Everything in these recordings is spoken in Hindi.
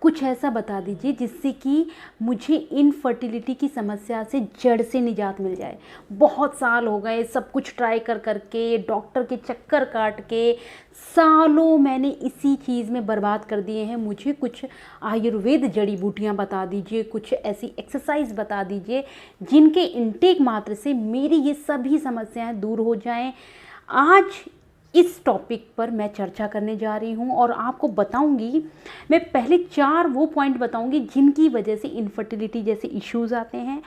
कुछ ऐसा बता दीजिए जिससे कि मुझे इनफर्टिलिटी की समस्या से जड़ से निजात मिल जाए। बहुत साल हो गए सब कुछ ट्राई कर करके, डॉक्टर के चक्कर काट के सालों मैंने इसी चीज़ में बर्बाद कर दिए हैं। मुझे कुछ आयुर्वेद जड़ी बूटियाँ बता दीजिए, कुछ ऐसी एक्सरसाइज बता दीजिए जिनके इनटेक मात्र से मेरी ये सभी समस्याएं दूर हो जाएं। आज इस टॉपिक पर मैं चर्चा करने जा रही हूँ और आपको बताऊँगी, मैं पहले 4 वो पॉइंट बताऊँगी जिनकी वजह से इनफर्टिलिटी जैसे इश्यूज़ आते हैं।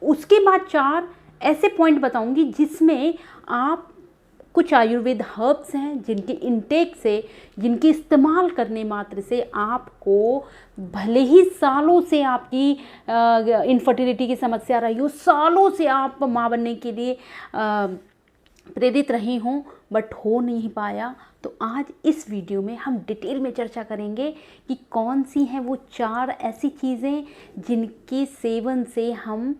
उसके बाद 4 ऐसे पॉइंट बताऊँगी जिसमें आप कुछ आयुर्वेद हर्ब्स हैं जिनके इनटेक से, जिनके इस्तेमाल करने मात्र से आपको भले ही सालों से आपकी इनफर्टिलिटी की समस्या रही हो, सालों से आप माँ बनने के लिए प्रेरित रही हूँ बट हो नहीं पाया, तो आज इस वीडियो में हम डिटेल में चर्चा करेंगे कि कौन सी हैं वो 4 ऐसी चीज़ें जिनके सेवन से हम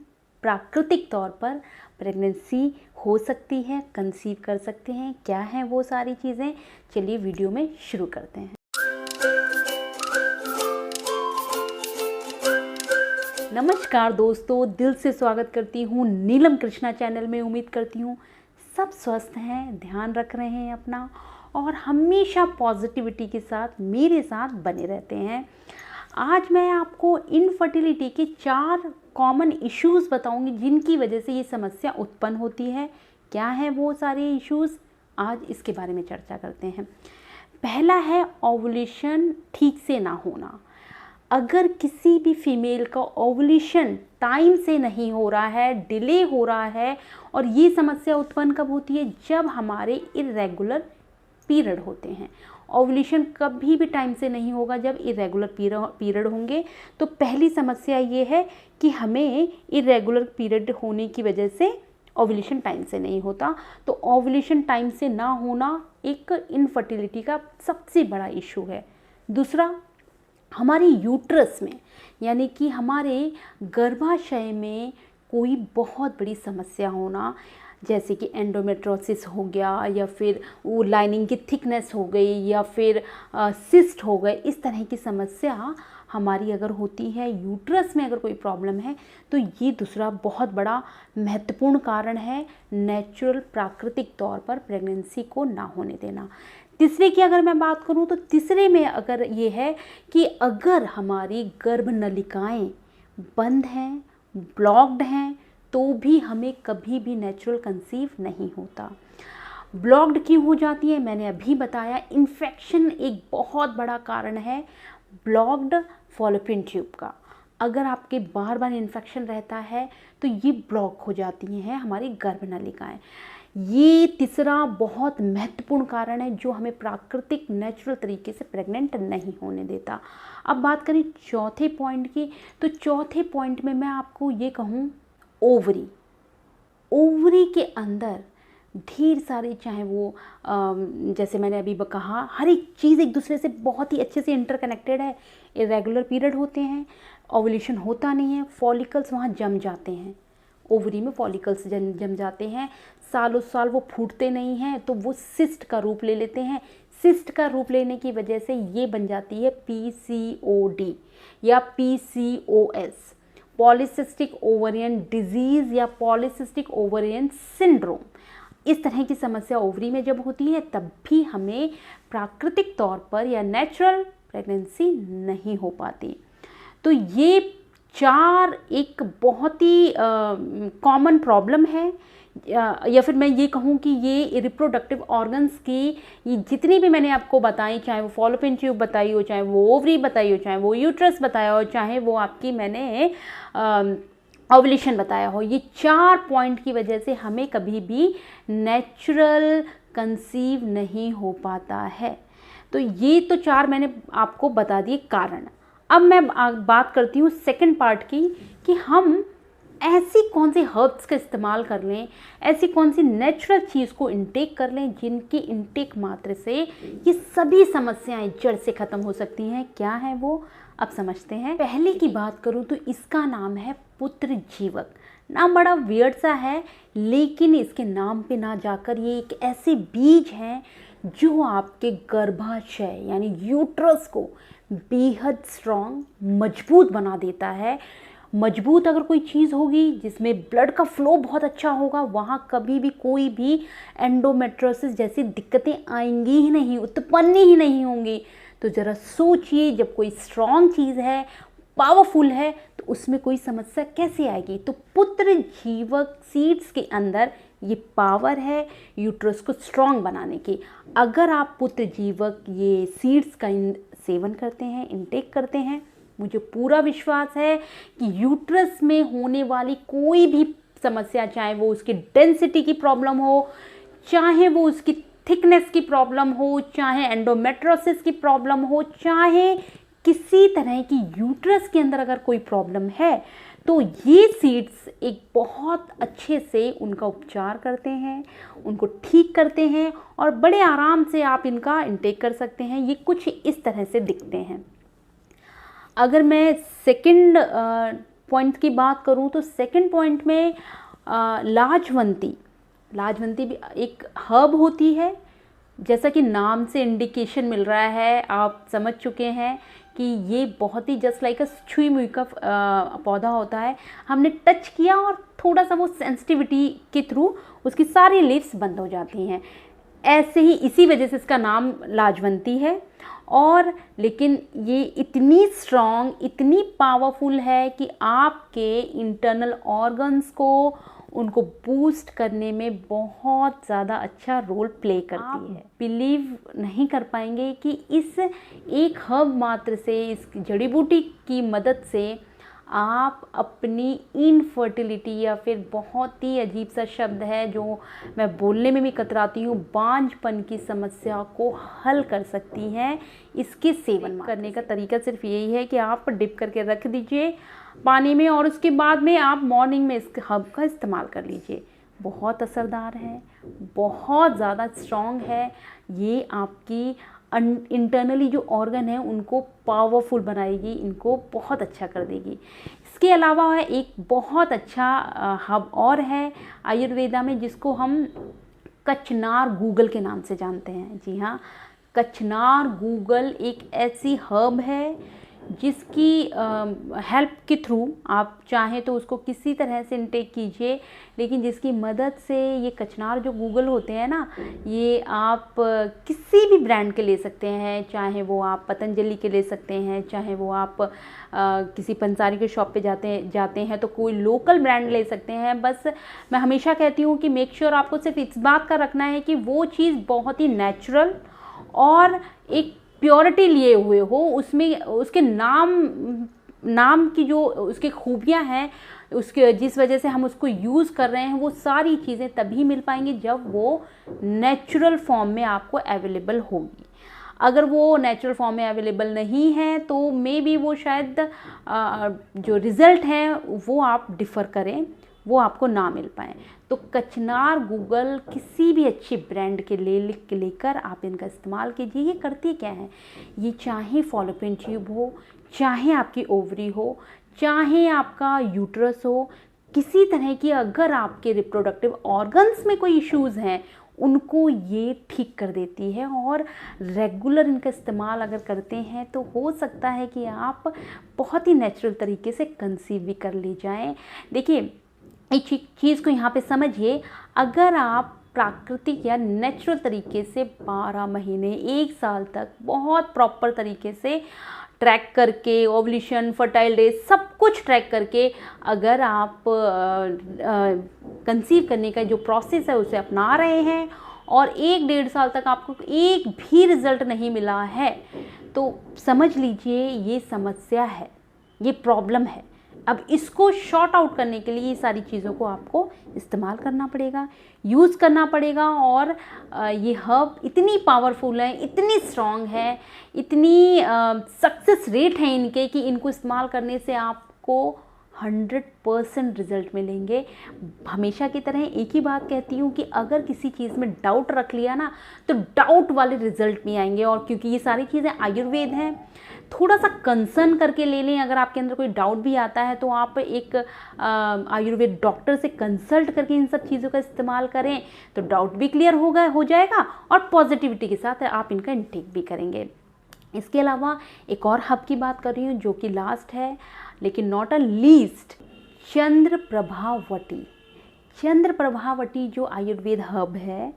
प्राकृतिक तौर पर प्रेगनेंसी हो सकती है, कंसीव कर सकते हैं। क्या हैं वो सारी चीज़ें, चलिए वीडियो में शुरू करते हैं। नमस्कार दोस्तों, दिल से स्वागत करती हूँ नीलम कृष्णा चैनल में। उम्मीद करती हूँ सब स्वस्थ हैं, ध्यान रख रहे हैं अपना और हमेशा पॉजिटिविटी के साथ मेरे साथ बने रहते हैं। आज मैं आपको इनफर्टिलिटी के 4 कॉमन इश्यूज़ बताऊंगी जिनकी वजह से ये समस्या उत्पन्न होती है। क्या है वो सारे इश्यूज़, आज इसके बारे में चर्चा करते हैं। पहला है ओवुलेशन ठीक से ना होना। अगर किसी भी फीमेल का ओवुलेशन टाइम से नहीं हो रहा है, डिले हो रहा है, और ये समस्या उत्पन्न कब होती है, जब हमारे इरेगुलर पीरियड होते हैं। ओवुलेशन कभी भी टाइम से नहीं होगा जब इरेगुलर पीरियड होंगे। तो पहली समस्या ये है कि हमें इरेगुलर पीरियड होने की वजह से ओवुलेशन टाइम से नहीं होता। तो ओवुलेशन टाइम से ना होना एक इनफर्टिलिटी का सबसे बड़ा इशू है। दूसरा, हमारे यूट्रस में यानी कि हमारे गर्भाशय में कोई बहुत बड़ी समस्या होना, जैसे कि एंडोमेट्रोसिस हो गया, या फिर वो लाइनिंग की थिकनेस हो गई, या फिर सिस्ट हो गए, इस तरह की समस्या हमारी अगर होती है, यूट्रस में अगर कोई प्रॉब्लम है, तो ये दूसरा बहुत बड़ा महत्वपूर्ण कारण है नेचुरल प्राकृतिक तौर पर प्रेगनेंसी को ना होने देना। तीसरे की अगर मैं बात करूं तो तीसरे में अगर ये है कि अगर हमारी गर्भनलिकाएं बंद हैं, ब्लॉक्ड हैं, तो भी हमें कभी भी नेचुरल कंसीव नहीं होता। ब्लॉक्ड क्यों हो जाती है, मैंने अभी बताया। इन्फेक्शन एक बहुत बड़ा कारण है ब्लॉक्ड फॉलोपियन ट्यूब का। अगर आपके बार बार इन्फेक्शन रहता है तो ये ब्लॉक हो जाती हैं हमारी गर्भनलिकाएं। ये तीसरा बहुत महत्वपूर्ण कारण है जो हमें प्राकृतिक नेचुरल तरीके से प्रेग्नेंट नहीं होने देता। अब बात करें चौथे पॉइंट की, तो चौथे पॉइंट में मैं आपको ये कहूँ, ओवरी। ओवरी के अंदर ढेर सारे, चाहे वो जैसे मैंने अभी कहा, हर एक चीज़ एक दूसरे से बहुत ही अच्छे से इंटरकनेक्टेड है। इरेगुलर पीरियड होते हैं, ओवुलेशन होता नहीं है, फॉलिकल्स वहाँ जम जाते हैं, ओवरी में फॉलिकल्स जम जाते हैं, सालों साल वो फूटते नहीं हैं, तो वो सिस्ट का रूप ले लेते हैं। सिस्ट का रूप लेने की वजह से ये बन जाती है PCOD या PCOS, पॉलीसिस्टिक ओवरियन डिजीज़ या पॉलीसिस्टिक ओवरियन सिंड्रोम। इस तरह की समस्या ओवरी में जब होती है तब भी हमें प्राकृतिक तौर पर या नेचुरल प्रेगनेंसी नहीं हो पाती। तो ये 4 एक बहुत ही कॉमन प्रॉब्लम है, या फिर मैं ये कहूँ कि ये रिप्रोडक्टिव ऑर्गन्स की ये जितनी भी मैंने आपको बताई, चाहे वो फॉलोपियन ट्यूब बताई हो, चाहे वो ओवरी बताई हो, चाहे वो यूट्रस बताया हो, चाहे वो आपकी मैंने ओवुलेशन बताया हो, ये 4 पॉइंट की वजह से हमें कभी भी नेचुरल कंसीव नहीं हो पाता है। तो ये तो 4 मैंने आपको बता दिए कारण। अब मैं बात करती हूँ सेकंड पार्ट की, कि हम ऐसी कौन सी हर्ब्स का इस्तेमाल कर लें, ऐसी कौन सी नेचुरल चीज़ को इनटेक कर लें जिनकी इनटेक मात्र से ये सभी समस्याएं जड़ से ख़त्म हो सकती हैं। क्या है वो, अब समझते हैं। पहले की बात करूं तो इसका नाम है पुत्र जीवक। नाम बड़ा वियर्ड सा है, लेकिन इसके नाम पे ना जाकर ये एक ऐसे बीज हैं जो आपके गर्भाशय यानी यूट्रस को बेहद स्ट्रॉन्ग, मजबूत बना देता है। मजबूत अगर कोई चीज़ होगी जिसमें ब्लड का फ्लो बहुत अच्छा होगा, वहाँ कभी भी कोई भी एंडोमेट्रोसिस जैसी दिक्कतें आएंगी ही नहीं, उत्पन्न ही नहीं होंगी। तो ज़रा सोचिए, जब कोई स्ट्रॉन्ग चीज़ है, पावरफुल है, तो उसमें कोई समस्या कैसे आएगी। तो पुत्र जीवक सीड्स के अंदर ये पावर है यूट्रस को स्ट्रॉन्ग बनाने की। अगर आप पुत्र जीवक ये सीड्स का सेवन करते हैं, इनटेक करते हैं, मुझे पूरा विश्वास है कि यूट्रस में होने वाली कोई भी समस्या, चाहे वो उसकी डेंसिटी की प्रॉब्लम हो, चाहे वो उसकी थिकनेस की प्रॉब्लम हो, चाहे एंडोमेट्रोसिस की प्रॉब्लम हो, चाहे किसी तरह की यूट्रस के अंदर अगर कोई प्रॉब्लम है, तो ये सीड्स एक बहुत अच्छे से उनका उपचार करते हैं, उनको ठीक करते हैं और बड़े आराम से आप इनका इंटेक कर सकते हैं। ये कुछ इस तरह से दिखते हैं। अगर मैं सेकंड पॉइंट की बात करूं, तो सेकंड पॉइंट में लाजवंती भी एक हर्ब होती है। जैसा कि नाम से इंडिकेशन मिल रहा है, आप समझ चुके हैं कि ये बहुत ही जस्ट लाइक छुई मुई का पौधा होता है। हमने टच किया और थोड़ा सा वो सेंसिटिविटी के थ्रू उसकी सारी लीव्स बंद हो जाती हैं। ऐसे ही इसी वजह से इसका नाम लाजवंती है। और लेकिन ये इतनी स्ट्रॉन्ग, इतनी पावरफुल है कि आपके इंटरनल ऑर्गन्स को, उनको बूस्ट करने में बहुत ज़्यादा अच्छा रोल प्ले करती है। बिलीव नहीं कर पाएंगे कि इस एक हर्ब मात्र से, इस जड़ी बूटी की मदद से आप अपनी इनफर्टिलिटी, या फिर बहुत ही अजीब सा शब्द है जो मैं बोलने में भी कतराती हूँ, बांझपन की समस्या को हल कर सकती हैं इसके सेवन करने का तरीका सिर्फ यही है कि आप डिप करके रख दीजिए पानी में और उसके बाद में आप मॉर्निंग में इस हर्ब का इस्तेमाल कर लीजिए। बहुत असरदार है, बहुत ज़्यादा स्ट्रॉन्ग है। ये आपकी इंटरनली जो ऑर्गन है उनको पावरफुल बनाएगी, इनको बहुत अच्छा कर देगी। इसके अलावा है एक बहुत अच्छा हर्ब और है आयुर्वेदा में, जिसको हम कचनार गूगल के नाम से जानते हैं। जी हाँ, कचनार गूगल एक ऐसी हर्ब है जिसकी हेल्प के थ्रू आप चाहें तो उसको किसी तरह से इंटेक कीजिए, लेकिन जिसकी मदद से ये कचनार जो गूगल होते हैं ना, ये आप किसी भी ब्रांड के ले सकते हैं। चाहे वो आप पतंजलि के ले सकते हैं, चाहे वो आप किसी पंसारी के शॉप पे जाते हैं तो कोई लोकल ब्रांड ले सकते हैं। बस मैं हमेशा कहती हूँ कि मेक श्योर आपको सिर्फ इस बात का रखना है कि वो चीज़ बहुत ही नेचुरल और एक प्योरिटी लिए हुए हो, उसमें उसके नाम की जो उसकी खूबियाँ हैं, उसके जिस वजह से हम उसको यूज़ कर रहे हैं, वो सारी चीज़ें तभी मिल पाएंगी जब वो नेचुरल फॉर्म में आपको अवेलेबल होगी। अगर वो नेचुरल फॉर्म में अवेलेबल नहीं है तो मे बी वो शायद जो रिज़ल्ट हैं वो आप डिफ़र करें, वो आपको ना मिल पाए। तो कचनार गूगल किसी भी अच्छी ब्रांड के लेकर आप इनका इस्तेमाल कीजिए। ये करती क्या है, ये चाहे फॉलोपियन ट्यूब हो, चाहे आपकी ओवरी हो, चाहे आपका यूट्रस हो, किसी तरह की अगर आपके रिप्रोडक्टिव ऑर्गन्स में कोई इश्यूज़ हैं, उनको ये ठीक कर देती है। और रेगुलर इनका इस्तेमाल अगर करते हैं तो हो सकता है कि आप बहुत ही नेचुरल तरीके से कंसीव भी कर ले जाएं। देखिए, एक चीज़ को यहाँ पे समझिए, अगर आप प्राकृतिक या नेचुरल तरीके से 12 महीने 1 साल तक बहुत प्रॉपर तरीके से ट्रैक करके, ओवुलेशन, फर्टाइल डेज सब कुछ ट्रैक करके अगर आप कंसीव करने का जो प्रोसेस है उसे अपना रहे हैं और 1-1.5 साल तक आपको एक भी रिज़ल्ट नहीं मिला है, तो समझ लीजिए ये समस्या है, ये प्रॉब्लम है। अब इसको शॉर्ट आउट करने के लिए ये सारी चीज़ों को आपको इस्तेमाल करना पड़ेगा, यूज़ करना पड़ेगा। और ये हर्ब इतनी पावरफुल है, इतनी स्ट्रॉन्ग है, इतनी सक्सेस रेट है इनके कि इनको इस्तेमाल करने से आपको 100% रिज़ल्ट मिलेंगे। हमेशा की तरह एक ही बात कहती हूँ कि अगर किसी चीज़ में डाउट रख लिया ना, तो डाउट वाले रिज़ल्ट भी आएंगे। और क्योंकि ये सारी चीज़ें आयुर्वेद हैं, थोड़ा सा कंसर्न करके ले लें। अगर आपके अंदर कोई डाउट भी आता है तो आप एक आयुर्वेद डॉक्टर से कंसल्ट करके इन सब चीज़ों का इस्तेमाल करें, तो डाउट भी क्लियर हो जाएगा और पॉजिटिविटी के साथ आप इनका इंटेक भी करेंगे। इसके अलावा एक और हब की बात कर रही हूँ जो कि लास्ट है लेकिन नॉट अ लीस्ट, चंद्र प्रभावती। चंद्र प्रभावती जो आयुर्वेद हब है,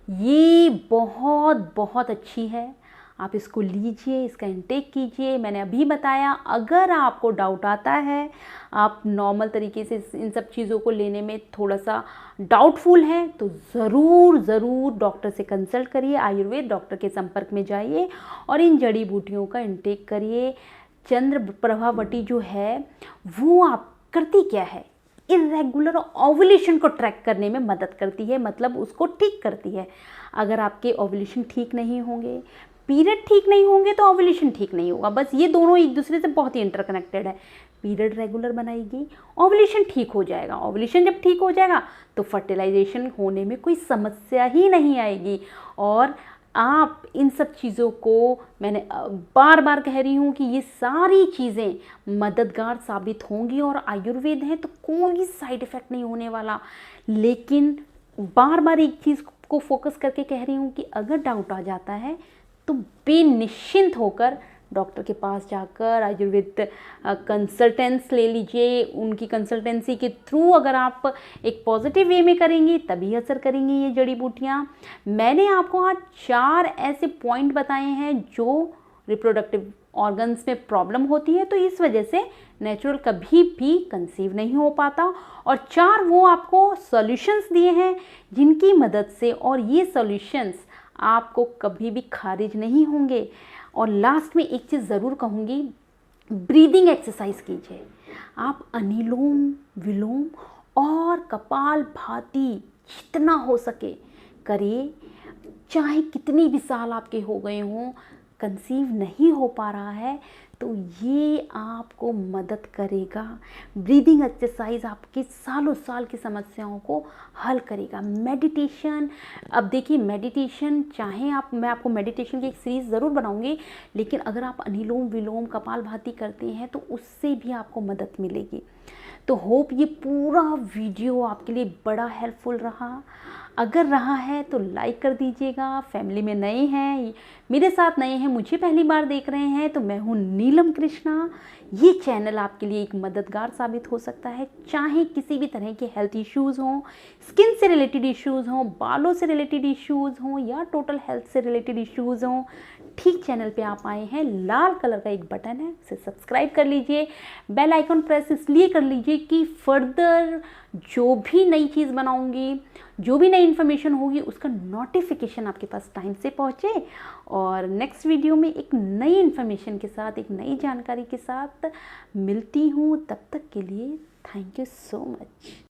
ये बहुत बहुत अच्छी है। आप इसको लीजिए, इसका इंटेक कीजिए। मैंने अभी बताया, अगर आपको डाउट आता है, आप नॉर्मल तरीके से इन सब चीज़ों को लेने में थोड़ा सा डाउटफुल हैं, तो ज़रूर ज़रूर डॉक्टर से कंसल्ट करिए, आयुर्वेद डॉक्टर के संपर्क में जाइए और इन जड़ी बूटियों का इंटेक करिए। चंद्र प्रभावती जो है वो आप करती क्या है, इरेगुलर ओव्यूलेशन को ट्रैक करने में मदद करती है, मतलब उसको ठीक करती है। अगर आपके ओव्यूलेशन ठीक नहीं होंगे, पीरियड ठीक नहीं होंगे, तो ओव्यूलेशन ठीक नहीं होगा। बस ये दोनों एक दूसरे से बहुत ही इंटरकनेक्टेड है। पीरियड रेगुलर बनाएगी, ओव्यूलेशन ठीक हो जाएगा। ओव्यूलेशन जब ठीक हो जाएगा तो फर्टिलाइजेशन होने में कोई समस्या ही नहीं आएगी। और आप इन सब चीज़ों को, मैंने बार बार कह रही हूँ कि ये सारी चीज़ें मददगार साबित होंगी और आयुर्वेद है तो कोई साइड इफ़ेक्ट नहीं होने वाला। लेकिन बार बार एक चीज़ को फोकस करके कह रही हूँ कि अगर डाउट आ जाता है तो बेनिश्चिंत होकर डॉक्टर के पास जाकर आयुर्वेद कंसल्टेंट्स ले लीजिए। उनकी कंसल्टेंसी के थ्रू अगर आप एक पॉजिटिव वे में करेंगी तभी असर करेंगी ये जड़ी बूटियाँ। मैंने आपको आज 4 ऐसे पॉइंट बताए हैं जो रिप्रोडक्टिव ऑर्गन्स में प्रॉब्लम होती है, तो इस वजह से नेचुरल कभी भी कंसीव नहीं हो पाता। और 4 वो आपको सॉल्यूशंस दिए हैं जिनकी मदद से, और ये सॉल्यूशंस आपको कभी भी खारिज नहीं होंगे। और लास्ट में एक चीज़ ज़रूर कहूँगी, ब्रीदिंग एक्सरसाइज कीजिए। आप अनुलोम विलोम और कपालभाति जितना हो सके करिए। चाहे कितनी भी साल आपके हो गए हों, कंसीव नहीं हो पा रहा है तो ये आपको मदद करेगा। ब्रीदिंग एक्सरसाइज आपके सालों साल की समस्याओं को हल करेगा। मेडिटेशन, अब देखिए मेडिटेशन, चाहे आप, मैं आपको मेडिटेशन की एक सीरीज़ ज़रूर बनाऊंगी, लेकिन अगर आप अनुलोम विलोम कपालभाति करते हैं तो उससे भी आपको मदद मिलेगी। तो होप ये पूरा वीडियो आपके लिए बड़ा हेल्पफुल रहा। अगर रहा है तो लाइक कर दीजिएगा। फैमिली में नए हैं, मेरे साथ नए हैं, मुझे पहली बार देख रहे हैं, तो मैं हूँ नीलम कृष्णा। ये चैनल आपके लिए एक मददगार साबित हो सकता है। चाहे किसी भी तरह के हेल्थ इश्यूज़ हों, स्किन से रिलेटेड इश्यूज़ हों, बालों से रिलेटेड इश्यूज़ हों, या टोटल हेल्थ से रिलेटेड इश्यूज़ हों, ठीक चैनल पे आप आए हैं। लाल कलर का एक बटन है, उसे सब्सक्राइब कर लीजिए। बेल आइकन प्रेस इसलिए कर लीजिए कि फर्दर जो भी नई चीज़ बनाऊंगी, जो भी नई इन्फॉर्मेशन होगी, उसका नोटिफिकेशन आपके पास टाइम से पहुंचे। और नेक्स्ट वीडियो में एक नई इन्फॉर्मेशन के साथ, एक नई जानकारी के साथ मिलती हूँ। तब तक के लिए थैंक यू सो मच।